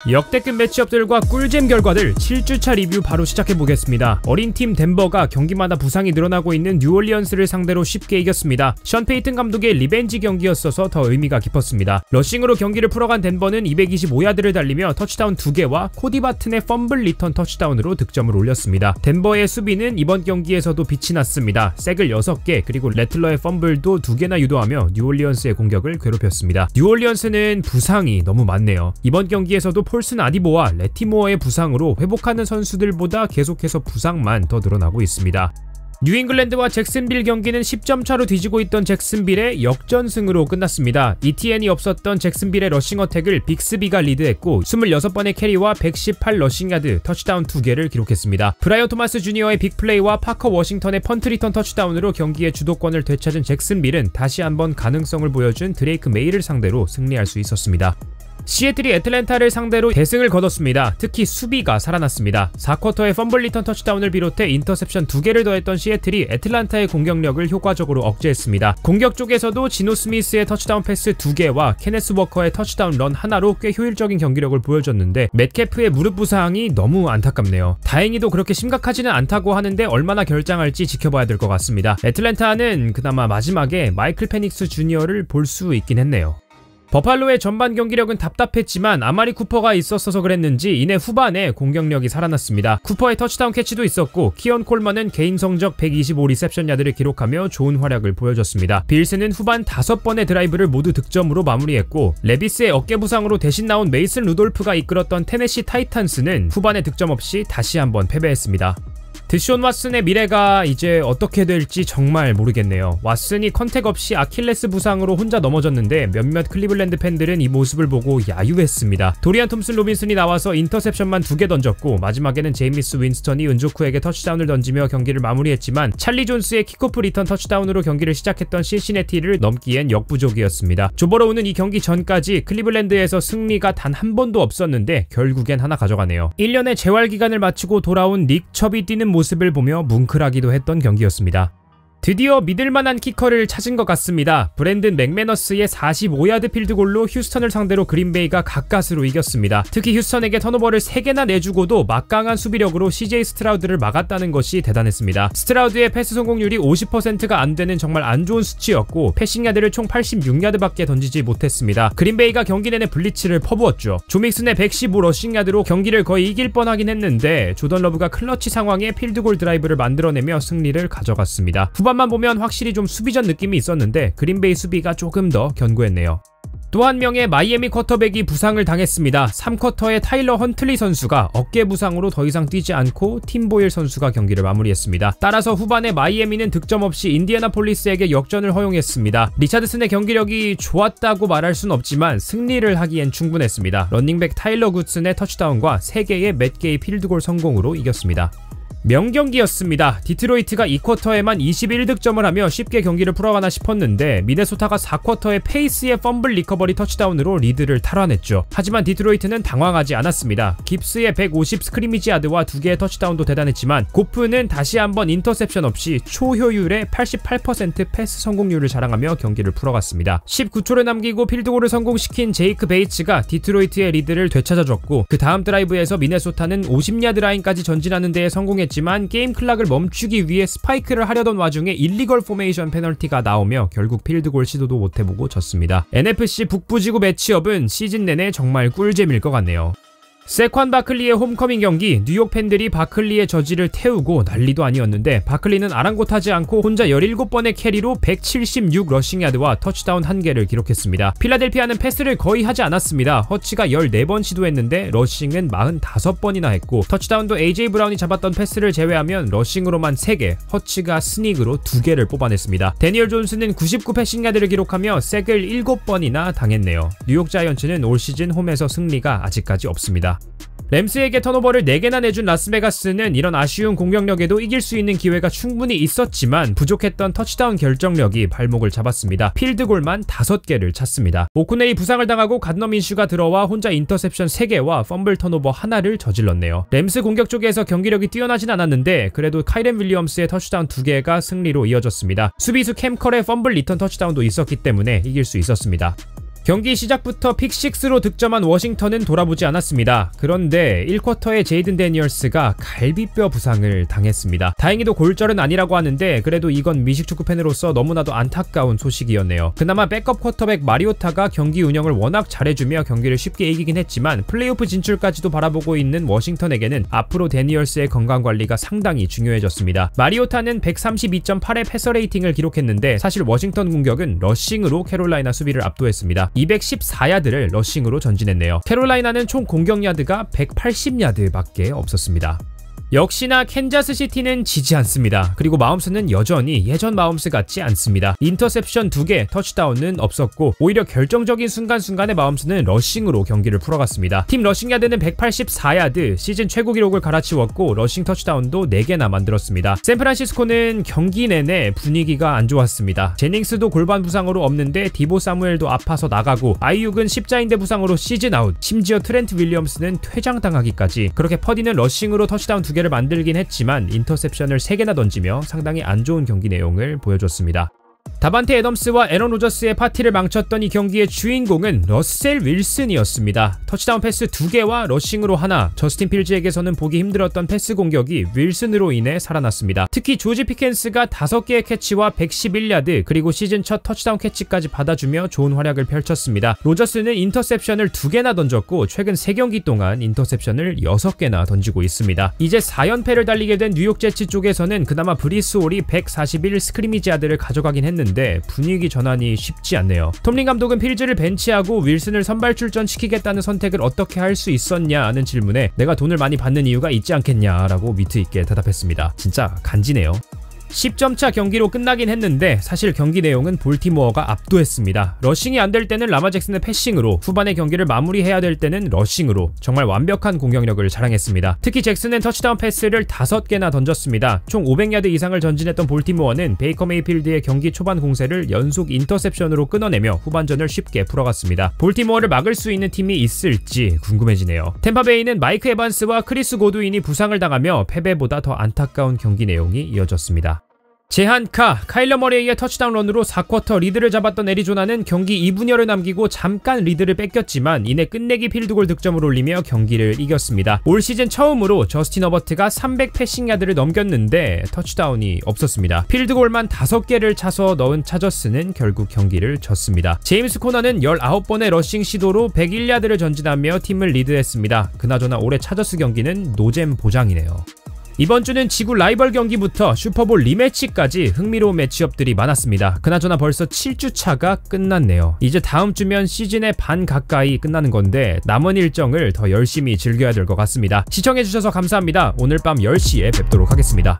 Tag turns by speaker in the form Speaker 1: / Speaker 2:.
Speaker 1: 역대급 매치업들과 꿀잼 결과들 7주차 리뷰 바로 시작해보겠습니다. 어린 팀 덴버가 경기마다 부상이 늘어나고 있는 뉴올리언스를 상대로 쉽게 이겼습니다. 션 페이튼 감독의 리벤지 경기였어서 더 의미가 깊었습니다. 러싱으로 경기를 풀어간 덴버는 225야드를 달리며 터치다운 2개와 코디 바튼의 펌블 리턴 터치다운으로 득점을 올렸습니다. 덴버의 수비는 이번 경기에서도 빛이 났습니다. 색을 6개 그리고 레틀러의 펌블도 2개나 유도하며 뉴올리언스의 공격을 괴롭혔습니다. 뉴올리언스는 부상이 너무 많네요. 이번 경기에서도 폴슨 아디보와 레티모어의 부상으로 회복하는 선수들보다 계속해서 부상만 더 늘어나고 있습니다. 뉴잉글랜드와 잭슨빌 경기는 10점 차로 뒤지고 있던 잭슨빌의 역전승으로 끝났습니다. ETN이 없었던 잭슨빌의 러싱 어택을 빅스비가 리드했고 26번의 캐리와 118 러싱야드, 터치다운 2개를 기록했습니다. 브라이언 토마스 주니어의 빅플레이와 파커 워싱턴의 펀트 리턴 터치다운으로 경기의 주도권을 되찾은 잭슨빌은 다시 한번 가능성을 보여준 드레이크 메이를 상대로 승리할 수 있었습니다. 시애틀이 애틀랜타를 상대로 대승을 거뒀습니다. 특히 수비가 살아났습니다. 4쿼터의 펌블 리턴 터치다운을 비롯해 인터셉션 2개를 더했던 시애틀이 애틀랜타의 공격력을 효과적으로 억제했습니다. 공격 쪽에서도 지노 스미스의 터치다운 패스 2개와 케네스 워커의 터치다운 런 하나로 꽤 효율적인 경기력을 보여줬는데 맷캐프의 무릎 부상이 너무 안타깝네요. 다행히도 그렇게 심각하지는 않다고 하는데 얼마나 결장할지 지켜봐야 될 것 같습니다. 애틀랜타는 그나마 마지막에 마이클 페닉스 주니어를 볼 수 있긴 했네요. 버팔로의 전반 경기력은 답답했지만 아마리 쿠퍼가 있었어서 그랬는지 이내 후반에 공격력이 살아났습니다. 쿠퍼의 터치다운 캐치도 있었고 키언 콜먼은 개인 성적 125 리셉션 야드를 기록하며 좋은 활약을 보여줬습니다. 빌스는 후반 5번의 드라이브를 모두 득점으로 마무리했고 레비스의 어깨 부상으로 대신 나온 메이슨 루돌프가 이끌었던 테네시 타이탄스는 후반에 득점 없이 다시 한번 패배했습니다. 드시온 왓슨의 미래가 이제 어떻게 될지 정말 모르겠네요. 왓슨이 컨택 없이 아킬레스 부상으로 혼자 넘어졌는데 몇몇 클리블랜드 팬들은 이 모습을 보고 야유했습니다. 도리안 톰슨 로빈슨이 나와서 인터셉션만 2개 던졌고 마지막에는 제이미스 윈스턴이 은조쿠에게 터치다운을 던지며 경기를 마무리했지만 찰리 존스의 킥오프 리턴 터치다운으로 경기를 시작했던 신시내티를 넘기엔 역부족이었습니다. 조버로우는 이 경기 전까지 클리블랜드에서 승리가 단 한 번도 없었는데 결국엔 하나 가져가네요. 1년의 재활기간을 마치고 돌아온 닉 첩이 뛰는 모습을 보며 뭉클하기도 했던 경기였습니다. 드디어 믿을만한 키커를 찾은 것 같습니다. 브랜든 맥매너스의 45야드 필드골로 휴스턴을 상대로 그린베이가 가까스로 이겼습니다. 특히 휴스턴에게 턴오버를 3개나 내주고도 막강한 수비력으로 CJ 스트라우드를 막았다는 것이 대단했습니다. 스트라우드의 패스 성공률이 50%가 안 되는 정말 안 좋은 수치였고 패싱야드를 총 86야드밖에 던지지 못했습니다. 그린베이가 경기 내내 블리츠를 퍼부었죠. 조믹슨의 115 러싱야드로 경기를 거의 이길 뻔하긴 했는데 조던 러브가 클러치 상황에 필드골 드라이브를 만들어내며 승리를 가져갔습니다. 후반만 보면 확실히 좀 수비전 느낌이 있었는데 그린베이 수비가 조금 더 견고했네요. 또 한 명의 마이애미 쿼터백이 부상을 당했습니다. 3쿼터에 타일러 헌틀리 선수가 어깨 부상으로 더 이상 뛰지 않고 팀 보일 선수가 경기를 마무리했습니다. 따라서 후반에 마이애미는 득점 없이 인디애나폴리스에게 역전을 허용했습니다. 리차드슨의 경기력이 좋았다고 말할 순 없지만 승리를 하기엔 충분했습니다. 런닝백 타일러 굿슨의 터치다운과 3개의 맷게이 필드골 성공으로 이겼습니다. 명경기였습니다. 디트로이트가 2쿼터에만 21득점을 하며 쉽게 경기를 풀어가나 싶었는데 미네소타가 4쿼터에 페이스의 펌블 리커버리 터치다운으로 리드를 탈환했죠. 하지만 디트로이트는 당황하지 않았습니다. 깁스의 150 스크리미지 야드와 2개의 터치다운도 대단했지만 고프는 다시 한번 인터셉션 없이 초효율의 88% 패스 성공률을 자랑하며 경기를 풀어갔습니다. 19초를 남기고 필드골을 성공시킨 제이크 베이츠가 디트로이트의 리드를 되찾아줬고 그 다음 드라이브에서 미네소타는 50야드 라인까지 전진하는 데에 성공했지만 게임 클락을 멈추기 위해 스파이크를 하려던 와중에 일리걸 포메이션 페널티가 나오며 결국 필드골 시도도 못해보고 졌습니다. NFC 북부지구 매치업은 시즌 내내 정말 꿀잼일 것 같네요. 세관 바클리의 홈커밍 경기, 뉴욕 팬들이 바클리의 저지를 태우고 난리도 아니었는데 바클리는 아랑곳하지 않고 혼자 17번의 캐리로 176 러싱야드와 터치다운 1개를 기록했습니다. 필라델피아는 패스를 거의 하지 않았습니다. 허치가 14번 시도했는데 러싱은 45번이나 했고 터치다운도 AJ 브라운이 잡았던 패스를 제외하면 러싱으로만 3개, 허치가 스닉으로 2개를 뽑아냈습니다. 데니얼 존스는 99 패싱야드를 기록하며 색을 7번이나 당했네요. 뉴욕 자이언츠는 올 시즌 홈에서 승리가 아직까지 없습니다. 램스에게 턴오버를 4개나 내준 라스베가스는 이런 아쉬운 공격력에도 이길 수 있는 기회가 충분히 있었지만 부족했던 터치다운 결정력이 발목을 잡았습니다. 필드골만 5개를 찼습니다. 오쿠네이 부상을 당하고 갓너 민슈가 들어와 혼자 인터셉션 3개와 펌블 턴오버 1를 저질렀네요. 램스 공격 쪽에서 경기력이 뛰어나진 않았는데 그래도 카이렌 윌리엄스의 터치다운 2개가 승리로 이어졌습니다. 수비수 캠컬의 펌블 리턴 터치다운도 있었기 때문에 이길 수 있었습니다. 경기 시작부터 픽6로 득점한 워싱턴은 돌아보지 않았습니다. 그런데 1쿼터에 제이든 데니얼스가 갈비뼈 부상을 당했습니다. 다행히도 골절은 아니라고 하는데 그래도 이건 미식축구 팬으로서 너무나도 안타까운 소식이었네요. 그나마 백업 쿼터백 마리오타가 경기 운영을 워낙 잘해주며 경기를 쉽게 이기긴 했지만 플레이오프 진출까지도 바라보고 있는 워싱턴에게는 앞으로 데니얼스의 건강관리가 상당히 중요해졌습니다. 마리오타는 132.8의 패서 레이팅을 기록했는데 사실 워싱턴 공격은 러싱으로 캐롤라이나 수비를 압도했습니다. 214야드를 러싱으로 전진했네요. 캐롤라이나는 총 공격 야드가 180야드밖에 없었습니다. 역시나 캔자스시티는 지지 않습니다. 그리고 마홈스는 여전히 예전 마홈스 같지 않습니다. 인터셉션 2개, 터치다운은 없었고 오히려 결정적인 순간순간에 마홈스는 러싱으로 경기를 풀어갔습니다. 팀 러싱 야드는 184야드, 시즌 최고 기록을 갈아치웠고 러싱 터치다운도 4개나 만들었습니다. 샌프란시스코는 경기 내내 분위기가 안 좋았습니다. 제닝스도 골반 부상으로 없는데 디보 사무엘도 아파서 나가고 아이육은 십자인대 부상으로 시즌 아웃, 심지어 트렌트 윌리엄스는 퇴장당하기까지. 그렇게 퍼디는 러싱으로 터치다운 2개를 만들긴 했지만 인터셉션을 3개나 던지며 상당히 안 좋은 경기 내용을 보여줬습니다. 다반테 애덤스와 에런 로저스의 파티를 망쳤던 이 경기의 주인공은 러셀 윌슨이었습니다. 터치다운 패스 2개와 러싱으로 하나, 저스틴 필즈에게서는 보기 힘들었던 패스 공격이 윌슨으로 인해 살아났습니다. 특히 조지 피켄스가 5개의 캐치와 111야드 그리고 시즌 첫 터치다운 캐치까지 받아주며 좋은 활약을 펼쳤습니다. 로저스는 인터셉션을 2개나 던졌고 최근 3경기 동안 인터셉션을 6개나 던지고 있습니다. 이제 4연패를 달리게 된 뉴욕 제츠 쪽에서는 그나마 브리스 홀이 141 스크리미지 야드를 가져가긴 했는데 분위기 전환이 쉽지 않네요. 톰린 감독은 필즈를 벤치하고 윌슨을 선발 출전시키겠다는 선택을 어떻게 할 수 있었냐 하는 질문에 내가 돈을 많이 받는 이유가 있지 않겠냐 라고 위트 있게 대답했습니다. 진짜 간지네요. 10점차 경기로 끝나긴 했는데 사실 경기 내용은 볼티모어가 압도했습니다. 러싱이 안 될 때는 라마 잭슨의 패싱으로, 후반의 경기를 마무리해야 될 때는 러싱으로 정말 완벽한 공격력을 자랑했습니다. 특히 잭슨은 터치다운 패스를 5개나 던졌습니다. 총 500야드 이상을 전진했던 볼티모어는 베이커 메이필드의 경기 초반 공세를 연속 인터셉션으로 끊어내며 후반전을 쉽게 풀어갔습니다. 볼티모어를 막을 수 있는 팀이 있을지 궁금해지네요. 템파베이는 마이크 에반스와 크리스 고두인이 부상을 당하며 패배보다 더 안타까운 경기 내용이 이어졌습니다. 제한카, 카일러 머레이의 터치다운 런으로 4쿼터 리드를 잡았던 애리조나는 경기 2분여를 남기고 잠깐 리드를 뺏겼지만 이내 끝내기 필드골 득점을 올리며 경기를 이겼습니다. 올 시즌 처음으로 저스틴 허버트가 300 패싱 야드를 넘겼는데 터치다운이 없었습니다. 필드골만 5개를 차서 넣은 차저스는 결국 경기를 졌습니다. 제임스 코너는 19번의 러싱 시도로 101야드를 전진하며 팀을 리드했습니다. 그나저나 올해 차저스 경기는 노잼 보장이네요. 이번 주는 지구 라이벌 경기부터 슈퍼볼 리매치까지 흥미로운 매치업들이 많았습니다. 그나저나 벌써 7주차가 끝났네요. 이제 다음 주면 시즌의 반 가까이 끝나는 건데 남은 일정을 더 열심히 즐겨야 될 것 같습니다. 시청해주셔서 감사합니다. 오늘 밤 10시에 뵙도록 하겠습니다.